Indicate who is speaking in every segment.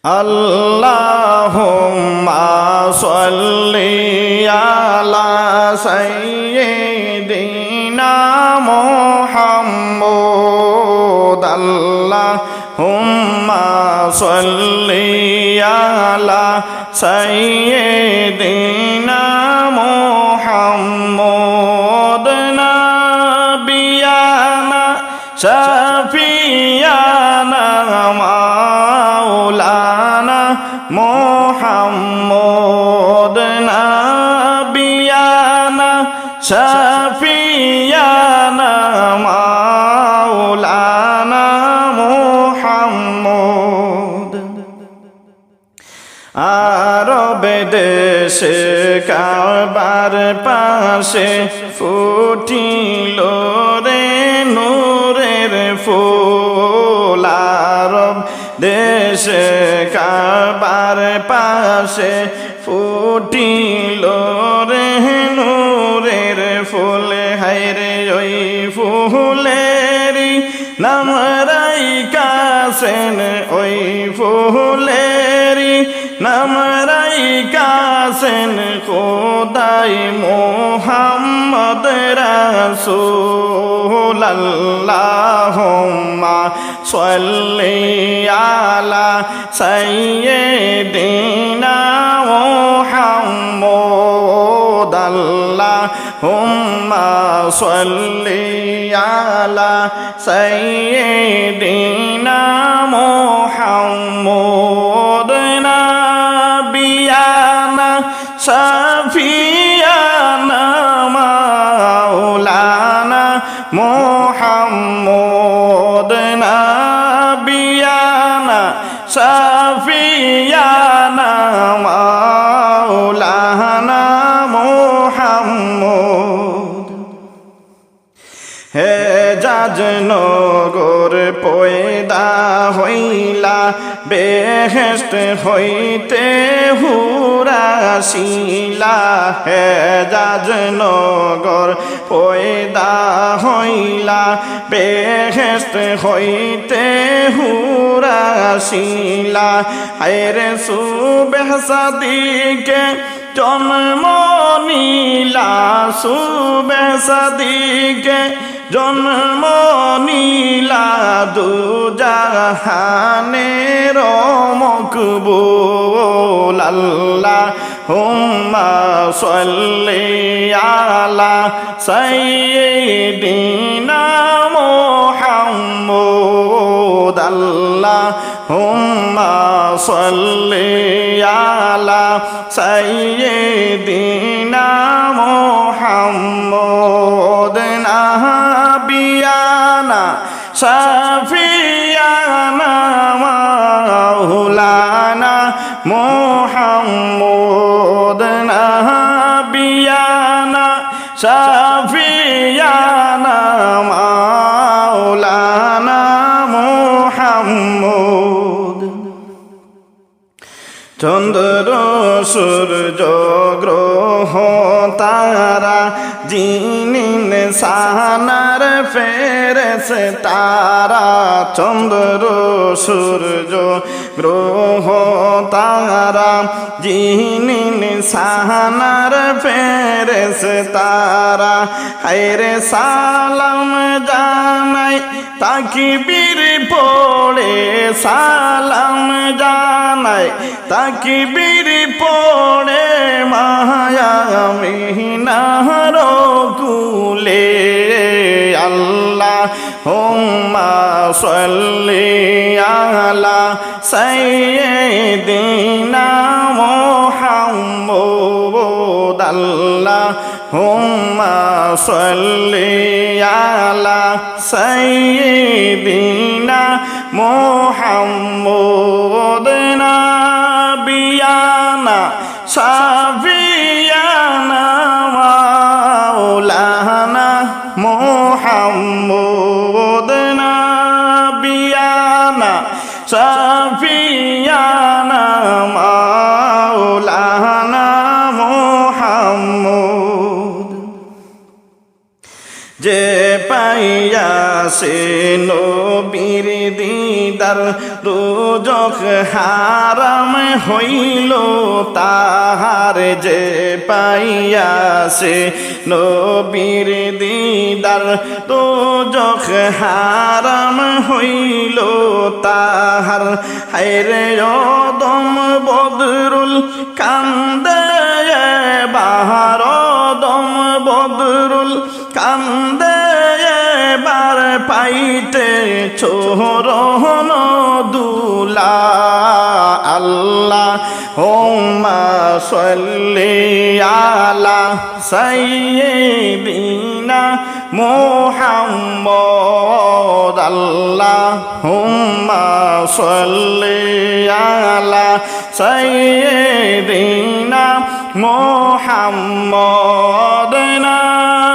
Speaker 1: আল্লাহুম্মা সাল্লি আলা সাইয়্যিদিনা মুহাম্মদ আল্লাহুম্মা সাল্লি আলা সাইয়্যিদিনা মুহাম্মদ নাবিয়ানা শাফিয়ানা মাওলানা মুহাম্মদ নাবিয়ানা শাফিয়ানা মাওলানা মুহাম্মদ। আরব দেশে কাবার পাশে ফুটিল রে নূরের ফুল। আরব দেশে কাবার পাশে ফুটিল রে নূরের ফুল। হায়রে ওই ফুলেরি নাম রাইখাছেন, ওই ফুলেরি নাম রাইখাছেন খোদাই মুহাম্মদ রাসূল। আল্লাহুম্মা সাল্লি আলা সাইয়্যিদিনা মুহাম্মদ আল্লাহুম্মা সাল্লি আলা সাইয়্যিদিনা মুহাম্মদ নাবিয়ানা শাফিয়ানা মাওলানা মুহাম্মদ নাবিয়ানা শাফিয়ানা মাওলানা মুহাম্মদ। হে জাজনগর পয়দা হইলা বেহেশত হইতে হুরাসিলা। হে জাজনগর পয়দা হইলা বেহেশত হইতে হুরাসিলা। আয়রে সুবহ সাদিকে জন্ম নীলা, সুবহ সাদিকে জন্ম নীলা দুজাহানের মকবুল। আল্লাহুম্মা সাল্লি আলা সাইয়্যিদিনা মুহাম্মদ আল্লাহুম্মা সাল্লি আলা সাইয়্যিদিনা মুহাম্মদ নাবিয়ানা শাফিয়ানা মাওলানা মুহাম্মদ নাবিয়ানা শাফিয়ানা মাওলানা মুহাম্মদ। চন্দ্র সূর্য গ্রহ তারা জিনিন সানার ফেরেশতারা। চন্দ্র সূর্য গ্রহ তারা জিনিন সানার ফেরেশতারা। হায়রে সালাম জানাই তাকবীর পড়ে, সালাম জানাই তাকবীর পড়ে মায়া মিনার কুলে। আল্লাহুম্মা সাল্লি আলা সাইয়্যিদিনা মুহাম্মদ আল্লাহুম্মা সাল্লি আলা সাইয়্যিদিনা মুহাম্মদ নাবিয়ানা শাফিয়ানা মাওলানা মুহাম্মদ নাবিয়ানা শাফিয়ানা মাওলানা মুহাম্মদ। যে পাইয়াছে নবীর দিদার দোজখ হারাম হইল তাহার যে পাইয়াছে নবীর দিদার দোজখ হারাম হইল তাহার হায়রে ওদম বদরুল কান্দে বাহার ওদম বদরুল কান্দে এবার পাইতে চোরন দুলা আল্লাহ হুম্মা সাল্লি আলা সাইয়্যিদিনা মুহাম্মদ আল্লাহুম্মা সাল্লি আলা সাইয়্যিদিনা মুহাম্মদ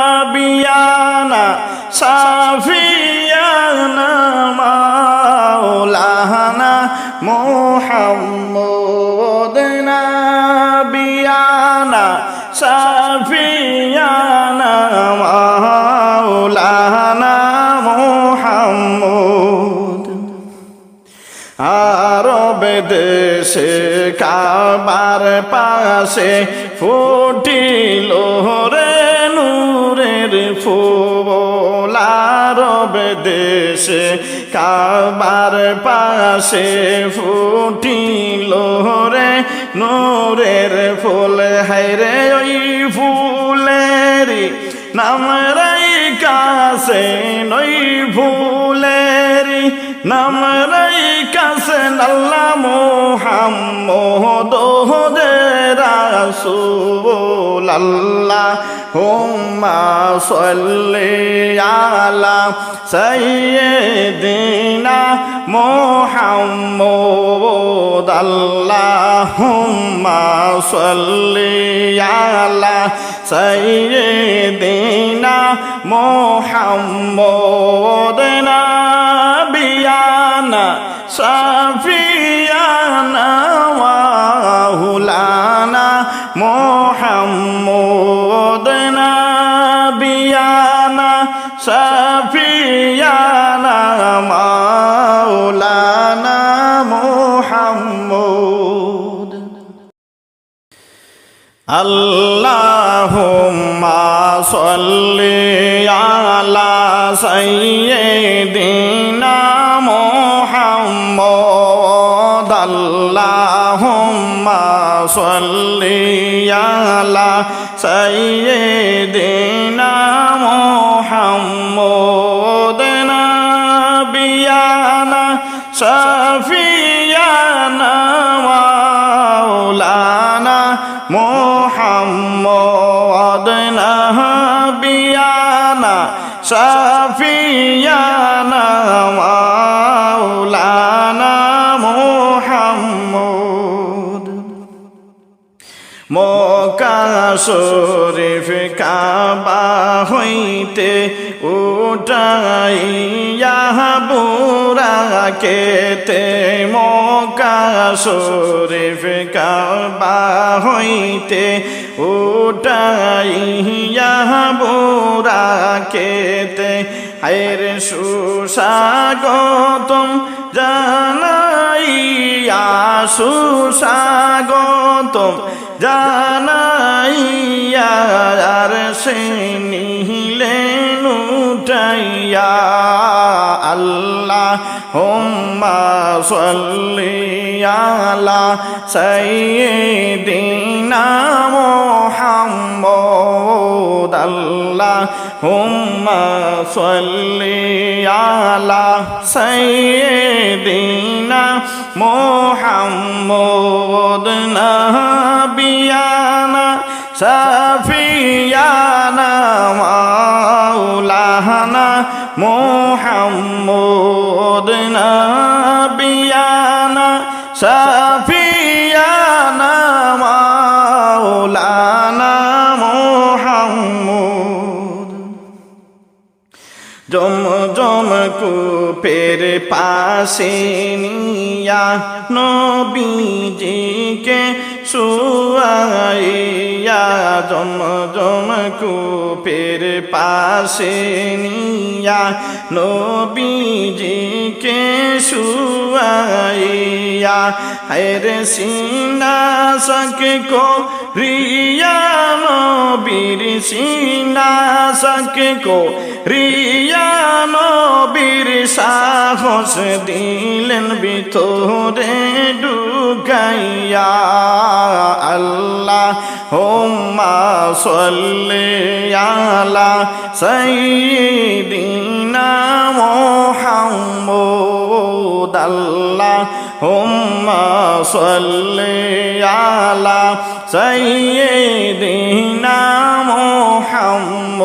Speaker 1: নাবিয়ানা সাফিয়ানা মাওলানা মুহাম্মদ নাবিয়ানা সাফিয়ানা মাওলানা মুহাম্মদ আরব দেশে কাবার পাশে ফুটিল রে নূরের ফুল আরব দেশে কাবার পাশে ফুটিল রে নূরের ফুল হায়রে ওই ফুলেরি নাম রাই কাছে নই ফুলেরি নাম রাই কাছে আল্লাহ মুহাম্মদ রাসূল আল্লাহুম্মা সাল্লি আলা সাইয়্যিদিনা মুহাম্মদ আল্লাহুম্মা সাল্লি আলা সাইয়্যিদিনা মুহাম্মদ নাবিয়ানা সাফিয়ানা মাওলানা মুহাম্মদ নাবিয়ানা সাফিয়ানা মাওলানা মুহাম্মদ আল্লাহুম্মা সাল্লি আলা সাইয়্যিদিনা মুহাম্মদ আল্লাহুম্মা সাল্লি আলা সাইয়্যিদিনা মুহাম্মদ নাবিয়ানা সাফিয়ানা মাওলানা মুহাম্মদ নাবিয়ানা সাফিয়ানা মাওলানা মুহাম্মদ মক্কা শরীফ কাবা হইতে উঠাইয়া বুরাকেতে মক্কা শরীফ কাবা হইতে উঠাইয়া বুরাকেতে হায়র সুস্বাগতম জানাইয়া সুস্বাগতম জানাইয়া আর সে নিলেন উঠাইয়া আল্লাহুম্মা সাল্লি আলা সাইয়্যিদিনা মুহাম্মদ আল্লাহুম্মা সাল্লি আলা সাইয়্যিদিনা মুহাম্মদ নাবিয়ানা সাফিয়ানা মাওলানা মুহাম্মদ নাবিয়ানা সাফিয়ানা মাওলানা মুহাম্মদ জমজম কূপের পাশে নিয়া নবীজিকে শুয়াইয়া জমজম কূপের পাশে নিয়া নবীজিকে শুয়াইয়া হায়রে সিনা সকে করিয়া নবীর সিনা সকে করিয়া নবীর সাহস দিলেন ভিতরে ঢুকাইয়া আল্লাহুম্মা সাল্লি আলা সাইয়্যিদিনা মুহাম্মদ আল্লাহুম্মা সাল্লি আলা সাইয়্যিদিনা মুহাম্মদ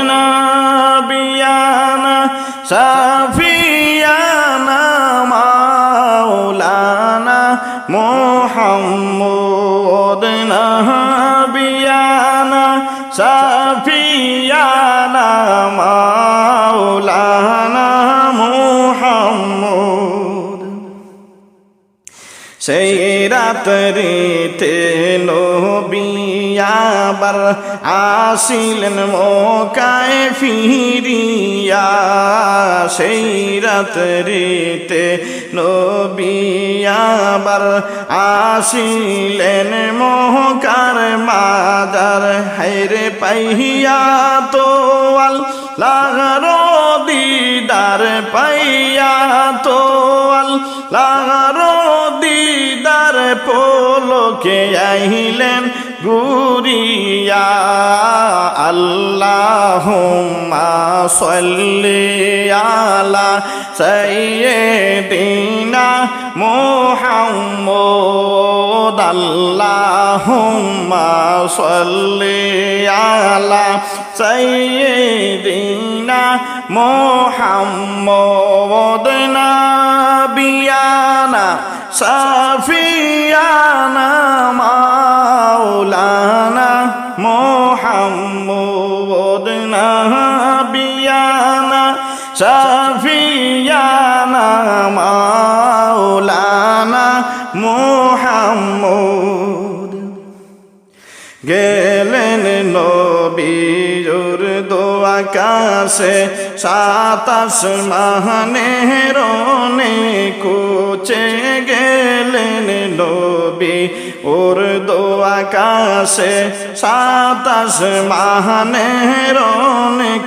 Speaker 1: নাবিয়ানা শাফিয়ানা মাওলানা মুহাম্মদ নাবিয়ানা শাফিয়ানা মাওলানা মুহাম্মদ সেই রাত্রিতে নবী আবার আসিলেন মক্কায় ফিরিয়া সেই রাত্রিতে নবী আবার আসিলেন মক্কার মাজার হায়রে পাইয়া তো আল্লাহর দিদার পাইয়া তো আল্লাহর দিদার পলকে আইলেন গুরিয়া আল্লাহুম্মা সাল্লি আলা সাইয়্যিদিনা মুহাম্মদ আল্লাহুম্মা সাল্লি আলা সাইয়্যিদিনা মুহাম্মদ নাবিয়ানা শাফিয়ানা মাওলানা মুহাম্মদ নাবিয়ানা শাফিয়ানা মাওলানা মুহাম্মদ গেলেন নবীর দোয়া কাছে সাত আসমানের কুচে গেলেন নবী ওর দোয়া কাছে সাত আসমানের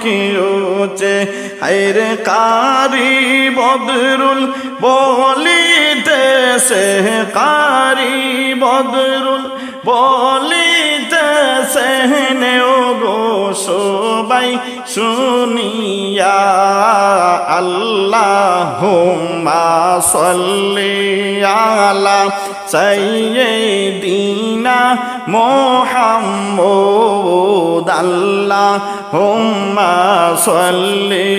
Speaker 1: কুচে হায়রে কারি বদরুল বলিতেছে কারি বদরুল বলিতেছে ও গো সবাই শুনিয়া আল্লাহুম্মা সাল্লি আলা সাইয়্যিদিনা মুহাম্মদ আল্লাহুম্মা সাল্লি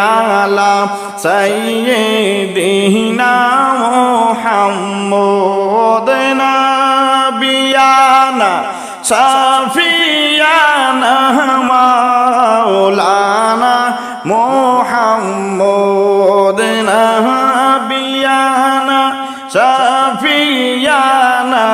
Speaker 1: আলা সাইয়্যিদিনা মুহাম্মদ নাবিয়ানা শাফিয়ানা মাওলানা মুহাম্মদ নাবিয়ানা শাফিয়ানা